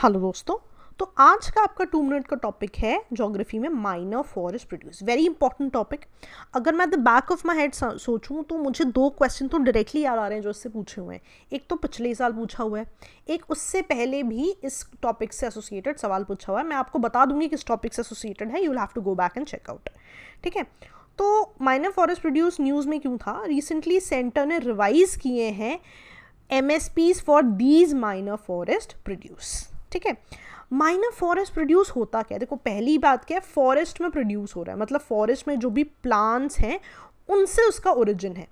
Hello दोस्तों। तो आज का आपका 2 मिनट का टॉपिक है ज्योग्राफी में minor forest produce. Very important topic. अगर मैं the back of my head सोचूं तो मुझे 2 क्वेश्चन तो डायरेक्टली याद आ रहे हैं जो इससे पूछे हुए हैं। एक तो पिछले साल पूछा हुआ है, एक उससे पहले भी इस टॉपिक से एसोसिएटेड सवाल पूछा हुआ है। मैं आपको बता दूंगी किस टॉपिक से एसोसिएटेड है, you will have to go back and check out. ठीक है, तो माइनर फॉरेस्ट प्रोड्यूस न्यूज़ में क्यों था? रिसेंटली सेंटर ने रिवाइज किए हैं MSPs for these minor forest produce. ठीक है, माइनर फॉरेस्ट प्रोड्यूस होता क्या है? देखो, पहली बात क्या है, फॉरेस्ट में प्रोड्यूस हो रहा है, मतलब फॉरेस्ट में जो भी प्लांट्स हैं उनसे उसका ओरिजिन है।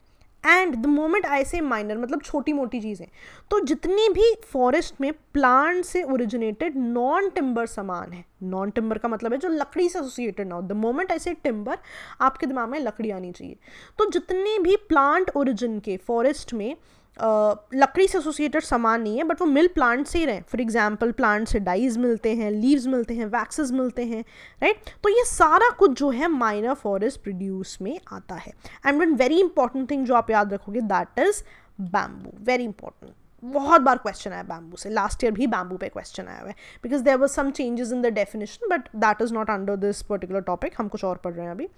एंड द मोमेंट आई से माइनर मतलब छोटी मोटी चीज़ें, तो जितनी भी फॉरेस्ट में प्लांट से ओरिजिनेटेड नॉन टिम्बर सामान है, नॉन टिम्बर का मतलब है जो लकड़ी से एसोसिएटेड ना हो। द मोमेंट आई से टिम्बर, आपके दिमाग में लकड़ी आनी चाहिए। तो जितने भी प्लांट ओरिजिन के फॉरेस्ट में लकड़ी से एसोसिएटेड सामान नहीं है, बट वो मिल प्लांट से ही रहे। फॉर एग्जाम्पल, प्लांट से डाइज मिलते हैं, लीव्स मिलते हैं, वैक्सेस मिलते हैं, राइट? तो ये सारा कुछ जो है माइनर फॉरेस्ट प्रोड्यूस में आता है। And one very important thing जो आप याद रखोगे, that is bamboo. Very important, बहुत बार क्वेश्चन आया बैम्बू से। लास्ट ईयर भी बैम्बू पे क्वेश्चन आया हुआ है, because there was some changes in the definition, but that is not under this particular topic. हम कुछ और पढ़ रहे हैं अभी।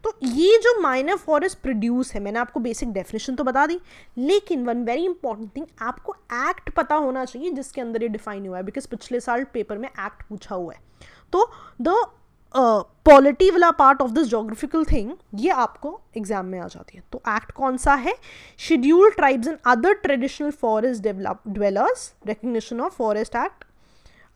तो ये जो माइनर फॉरेस्ट प्रोड्यूस है, मैंने आपको बेसिक डेफिनेशन तो बता दी, लेकिन वन वेरी इंपॉर्टेंट थिंग, आपको एक्ट पता होना चाहिए जिसके अंदर ये डिफाइन हुआ है, बिकॉज पिछले साल पेपर में एक्ट पूछा हुआ है। तो द पॉलिटी वाला part of this geographical thing ये आपको एग्जाम में आ जाती है। तो एक्ट कौन सा है? Scheduled tribes and other traditional forest dwellers recognition of forest act,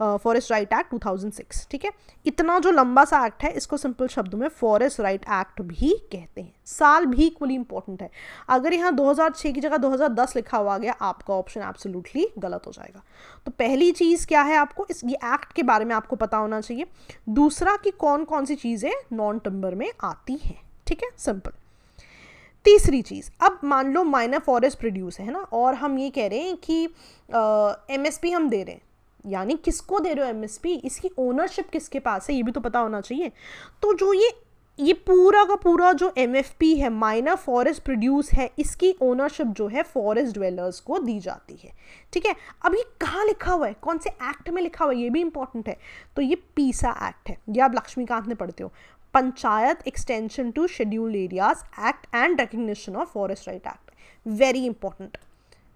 forest right act 2006। ठीक है, इतना जो लंबा सा एक्ट है, इसको सिंपल शब्दों में फॉरेस्ट राइट एक्ट भी कहते हैं। साल भी इक्वली इंपॉर्टेंट है। अगर यहाँ 2006 की जगह 2010 लिखा हुआ गया, आपका ऑप्शन एब्सोल्युटली गलत हो जाएगा। तो पहली चीज़ क्या है, आपको इस ये एक्ट के बारे में आपको पता होना चाहिए। दूसरा कि कौन कौन सी चीज़ें नॉन टिम्बर में आती हैं। ठीक है, सिंपल। तीसरी चीज़, अब मान लो माइनर फॉरेस्ट प्रोड्यूस है ना, और हम ये कह रहे हैं कि MSP हम दे रहे हैं, यानी किसको दे रहे हो MSP, इसकी ओनरशिप किसके पास है, ये भी तो पता होना चाहिए। तो जो ये पूरा का पूरा जो MFP है, माइनर फॉरेस्ट प्रोड्यूस है, इसकी ओनरशिप जो है फॉरेस्ट ड्वेलर्स को दी जाती है। ठीक है, अब ये कहाँ लिखा हुआ है, कौन से एक्ट में लिखा हुआ है, ये भी इंपॉर्टेंट है। तो ये पीसा एक्ट है, ये आप लक्ष्मीकांत में पढ़ते हो, panchayat extension to scheduled areas act and recognition of forest right act. Very important,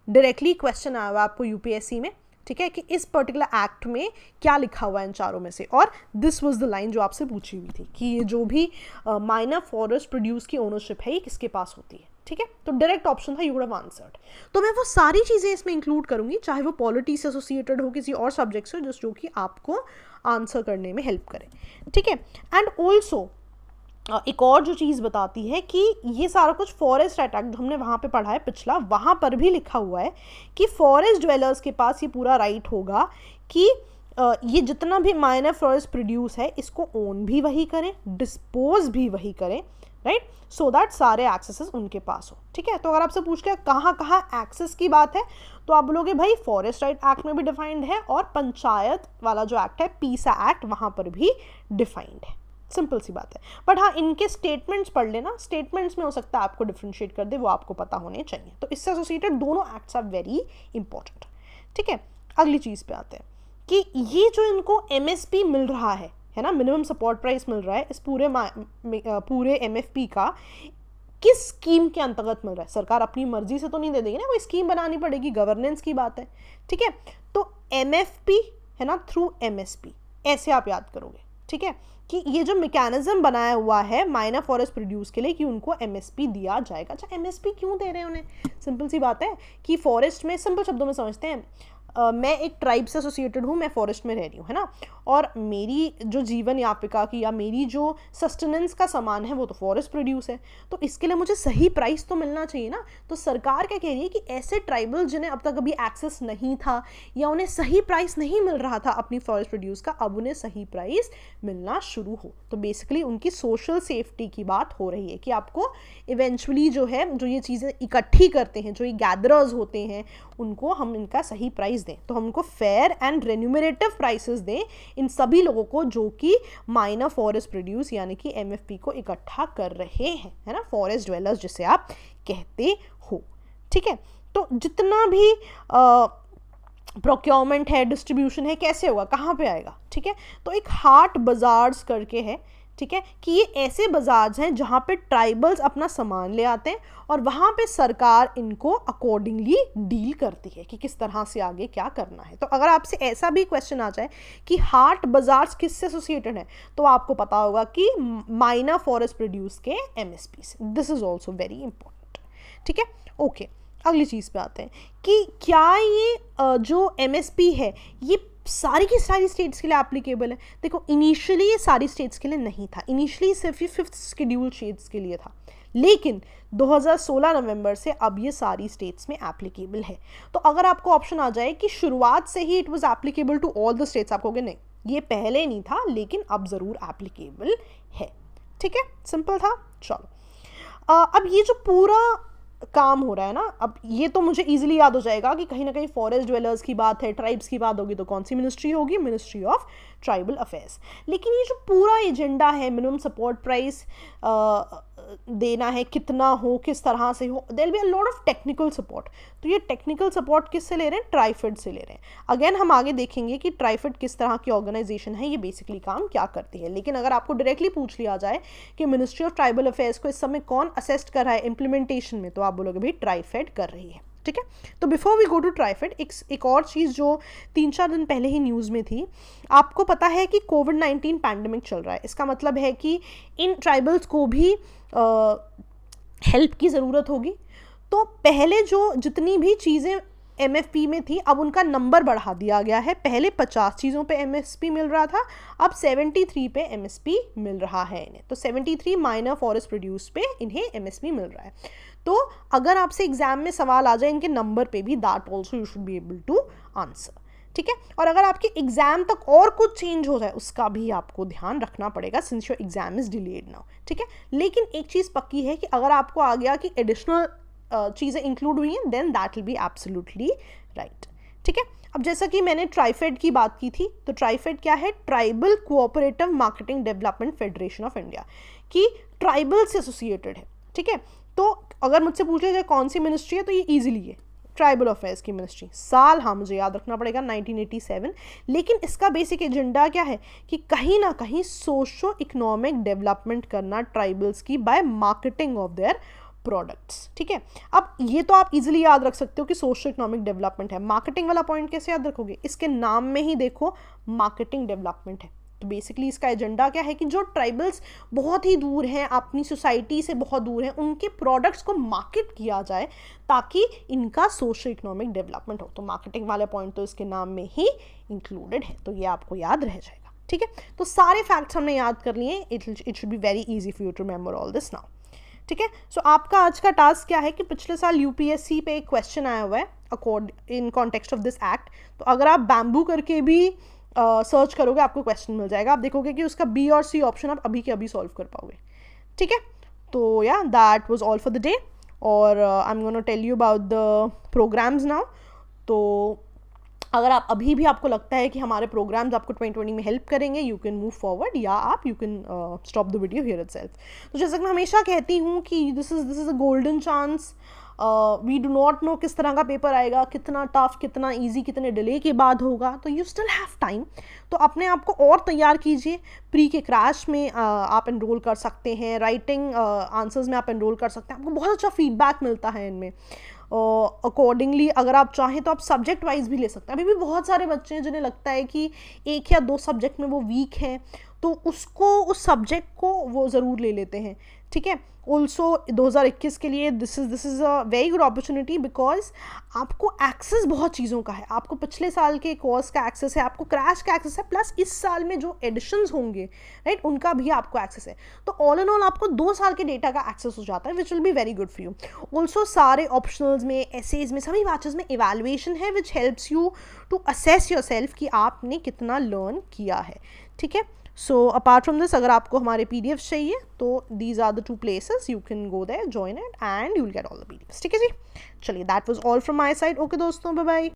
directly question आया हुआ आपको UPSC में। ठीक है, कि इस पर्टिकुलर एक्ट में क्या लिखा हुआ है इन चारों में से, और दिस वाज द लाइन जो आपसे पूछी हुई थी कि ये जो भी माइनर फॉरेस्ट प्रोड्यूस की ओनरशिप है, ये किसके पास होती है। ठीक है, तो डायरेक्ट ऑप्शन था, यू वुड हैव आंसर्ड। तो मैं वो सारी चीज़ें इसमें इंक्लूड करूंगी, चाहे वो पॉलिटी से एसोसिएटेड हो, किसी और सब्जेक्ट से, जो कि आपको आंसर करने में हेल्प करे। ठीक है, एंड ऑल्सो एक और जो चीज़ बताती है कि ये सारा कुछ फॉरेस्ट राइट एक्ट जो हमने वहाँ पे पढ़ा है पिछला, वहाँ पर भी लिखा हुआ है कि फॉरेस्ट ड्वेलर्स के पास ये पूरा राइट होगा कि ये जितना भी माइनर फॉरेस्ट प्रोड्यूस है, इसको ओन भी वही करें, डिस्पोज भी वही करें, राइट? सो दैट सारे एक्सेसेस उनके पास हो। ठीक है, तो अगर आपसे पूछ के कहाँ कहाँ एक्सेस की बात है, तो आप बोलोगे भाई फॉरेस्ट राइट एक्ट में भी डिफाइंड है, और पंचायत वाला जो एक्ट है, पीसा एक्ट, वहाँ पर भी डिफाइंड है। सिंपल सी बात है। बट हाँ, इनके स्टेटमेंट्स पढ़ लेना, स्टेटमेंट्स में हो सकता है आपको डिफ्रेंशिएट कर दे, वो आपको पता होने चाहिए। तो इससे एसोसिएटेड दोनों एक्ट्स आर वेरी इंपॉर्टेंट। ठीक है, अगली चीज़ पे आते हैं कि ये जो इनको MSP मिल रहा है ना, मिनिमम सपोर्ट प्राइस मिल रहा है, इस पूरे MFP का किस स्कीम के अंतर्गत मिल रहा है? सरकार अपनी मर्जी से तो नहीं दे देगी ना, कोई स्कीम बनानी पड़ेगी, गवर्नेंस की बात है। ठीक है, तो MFP है ना, थ्रू MSP, ऐसे आप याद करोगे। ठीक है, कि ये जो मैकेनिज्म बनाया हुआ है माइनर फॉरेस्ट प्रोड्यूस के लिए कि उनको MSP दिया जाएगा। अच्छा, MSP क्यों दे रहे हैं उन्हें? सिंपल सी बात है कि फॉरेस्ट में, सिंपल शब्दों में समझते हैं, मैं एक ट्राइब से एसोसिएटेड हूँ, मैं फॉरेस्ट में रह रही हूँ, है ना, और मेरी जो जीवन यापिका की या मेरी जो सस्टेनेंस का सामान है वो तो फॉरेस्ट प्रोड्यूस है। तो इसके लिए मुझे सही प्राइस तो मिलना चाहिए ना। तो सरकार क्या कह रही है कि ऐसे ट्राइबल जिन्हें अब तक अभी एक्सेस नहीं था या उन्हें सही प्राइस नहीं मिल रहा था अपनी फॉरेस्ट प्रोड्यूस का, अब उन्हें सही प्राइस मिलना शुरू हो। तो बेसिकली उनकी सोशल सेफ्टी की बात हो रही है कि आपको इवेंचुअली जो है, जो ये चीज़ें इकट्ठी करते हैं, जो ये गैदरर्स होते हैं, उनको हम इनका सही प्राइस दें। तो हम उनको फेयर एंड रेन्यूमरेटिव प्राइसेस दें इन सभी लोगों को जो कि माइनर फॉरेस्ट प्रोड्यूस यानी कि MFP को इकट्ठा कर रहे हैं, है ना, फॉरेस्ट ड्वेलर्स जिसे आप कहते हो। ठीक है, तो जितना भी प्रोक्योरमेंट है, डिस्ट्रीब्यूशन है, कैसे होगा, कहाँ पे आएगा, ठीक है। तो एक हाट बाजार्स करके है, ठीक है, कि ये ऐसे बाजार्स हैं जहाँ पे ट्राइबल्स अपना सामान ले आते हैं और वहाँ पे सरकार इनको अकॉर्डिंगली डील करती है कि किस तरह से आगे क्या करना है। तो अगर आपसे ऐसा भी क्वेश्चन आ जाए कि हाट बाजार्स किससे एसोसिएटेड है, तो आपको पता होगा कि माइनर फॉरेस्ट प्रोड्यूस के एमएसपी से। This is also very important, ठीक है। ओके, अगली चीज़ पे आते हैं कि क्या ये जो एमएसपी है ये सारी की सारी स्टेट्स के लिए एप्लीकेबल है। देखो, इनिशियली ये सारी स्टेट्स के लिए नहीं था, इनिशियली सिर्फ ये 5th शेड्यूल स्टेट्स के लिए था, लेकिन 2016 नवंबर से अब ये सारी स्टेट्स में एप्लीकेबल है। तो अगर आपको ऑप्शन आ जाए कि शुरुआत से ही it was applicable to all the states, आप कहोगे नहीं, ये पहले नहीं था लेकिन अब ज़रूर एप्लीकेबल है, ठीक है, सिंपल था। चलो, अब ये जो पूरा काम हो रहा है ना, अब ये तो मुझे इजीली याद हो जाएगा कि कहीं ना कहीं फॉरेस्ट ड्वेलर्स की बात है, ट्राइब्स की बात होगी तो कौन सी मिनिस्ट्री होगी, मिनिस्ट्री ऑफ ट्राइबल अफेयर्स। लेकिन ये जो पूरा एजेंडा है, मिनिमम सपोर्ट प्राइस देना है, कितना हो, किस तरह से हो, there will be a lot of technical support. तो ये टेक्निकल सपोर्ट किससे ले रहे हैं, ट्राइफेड से ले रहे हैं। अगेन हम आगे देखेंगे कि ट्राइफेड किस तरह की ऑर्गेनाइजेशन है, ये बेसिकली काम क्या करती है। लेकिन अगर आपको डायरेक्टली पूछ लिया जाए कि मिनिस्ट्री ऑफ ट्राइबल अफेयर्स को इस समय कौन असिस्ट कर रहा है इम्प्लीमेंटेशन में, तो आप बोलोगे भाई ट्राइफेड कर रही है, ठीक है। तो before we go to TRIFED, एक और चीज़ जो 3-4 दिन पहले ही न्यूज़ में थी, आपको पता है कि कोविड-19 पैंडमिक चल रहा है। इसका मतलब है कि इन ट्राइबल्स को भी हेल्प की ज़रूरत होगी। तो पहले जो जितनी भी चीज़ें एमएफपी में थी, अब उनका नंबर बढ़ा दिया गया है। पहले 50 चीज़ों पे एमएसपी मिल रहा था, अब 73 पे एमएसपी मिल रहा है इन्हें। तो 73 माइनर फॉरेस्ट प्रोड्यूस पे इन्हें एमएसपी मिल रहा है। तो अगर आपसे एग्जाम में सवाल आ जाए इनके नंबर पे भी, that also you should be able to answer, ठीक है। और अगर आपके एग्जाम तक और कुछ चेंज हो जाए उसका भी आपको ध्यान रखना पड़ेगा, since your exam is delayed now, ठीक है। लेकिन एक चीज़ पक्की है कि अगर आपको आ गया कि एडिशनल चीज़ें इंक्लूड हुई हैं, then that will be absolutely right, ठीक है। अब जैसा कि मैंने ट्राइफेड की बात की थी, तो ट्राइफेड क्या है, tribal cooperative marketing development federation of India, की ट्राइबल से एसोसिएटेड है, ठीक है। तो अगर मुझसे पूछा जाए कौन सी मिनिस्ट्री है, तो ये ईजिली है ट्राइबल अफेयर्स की मिनिस्ट्री। साल हाँ मुझे याद रखना पड़ेगा 1987। लेकिन इसका बेसिक एजेंडा क्या है कि कहीं ना कहीं सोशो इकोनॉमिक डेवलपमेंट करना ट्राइबल्स की bye marketing of their products, ठीक है। अब ये तो आप इजीली याद रख सकते हो कि सोशो इकोनॉमिक डेवलपमेंट है। मार्केटिंग वाला पॉइंट कैसे याद रखोगे, इसके नाम में ही देखो मार्केटिंग डेवलपमेंट है। तो बेसिकली इसका एजेंडा क्या है कि जो ट्राइबल्स बहुत ही दूर हैं, अपनी सोसाइटी से बहुत दूर हैं, उनके प्रोडक्ट्स को मार्केट किया जाए ताकि इनका सोशो इकोनॉमिक डेवलपमेंट हो। तो मार्केटिंग वाला पॉइंट तो इसके नाम में ही इंक्लूडेड है, तो ये आपको याद रह जाएगा, ठीक है। तो सारे फैक्ट्स हमने याद कर लिए। It should be very easy for you to remember all this now, ठीक है। सो आपका आज का टास्क क्या है कि पिछले साल यूपीएससी पे एक क्वेश्चन आया हुआ है in context of this act. तो अगर आप बैम्बू करके भी सर्च करोगे आपको क्वेश्चन मिल जाएगा। आप देखोगे कि उसका बी और सी ऑप्शन आप अभी के अभी सॉल्व कर पाओगे, ठीक है। तो या that was all for the day, और I am gonna tell you about the programmes now. तो अगर आप अभी भी आपको लगता है कि हमारे प्रोग्राम्स आपको 2020 में हेल्प करेंगे, यू कैन मूव फॉरवर्ड, या आप you can stop the video here itself. तो जैसा कि मैं हमेशा कहती हूँ कि this is a golden chance. We do not know किस तरह का पेपर आएगा, कितना टफ, कितना ईजी, कितने डिले के बाद होगा। तो यू स्टिल हैव टाइम, तो अपने आप को और तैयार कीजिए। प्री के क्रैश में आप एनरोल कर सकते हैं, राइटिंग आंसर्स में आप एनरोल कर सकते हैं, आपको बहुत अच्छा फीडबैक मिलता है इनमें। अकॉर्डिंगली अगर आप चाहें तो आप सब्जेक्ट वाइज भी ले सकते हैं। अभी भी बहुत सारे बच्चे हैं जिन्हें लगता है कि 1 या 2 सब्जेक्ट में वो वीक हैं, तो उसको उस सब्जेक्ट को वो ज़रूर ले लेते हैं, ठीक है। ऑल्सो 2021 के लिए this is a very good opportunity, because आपको एक्सेस बहुत चीज़ों का है। आपको पिछले साल के कोर्स का एक्सेस है, आपको क्रैश का एक्सेस है, प्लस इस साल में जो एडिशंस होंगे, राइट, उनका भी आपको एक्सेस है। तो ऑल इन ऑल आपको 2 साल के डेटा का एक्सेस हो जाता है, which will be very good for you. Also सारे ऑप्शनल्स में, एसेज में, सभी बैचेस में इवैल्यूएशन है, which helps you to assess yourself कि आपने कितना लर्न किया है, ठीक है। सो अपार्ट फ्रॉम दिस, अगर आपको हमारे पीडीएफ्स चाहिए तो these are the 2 places, you can go there, join it, and you will get all the PDFs, ठीक है जी। चलिए, that was all from my side. Okay दोस्तों, बाय बाय।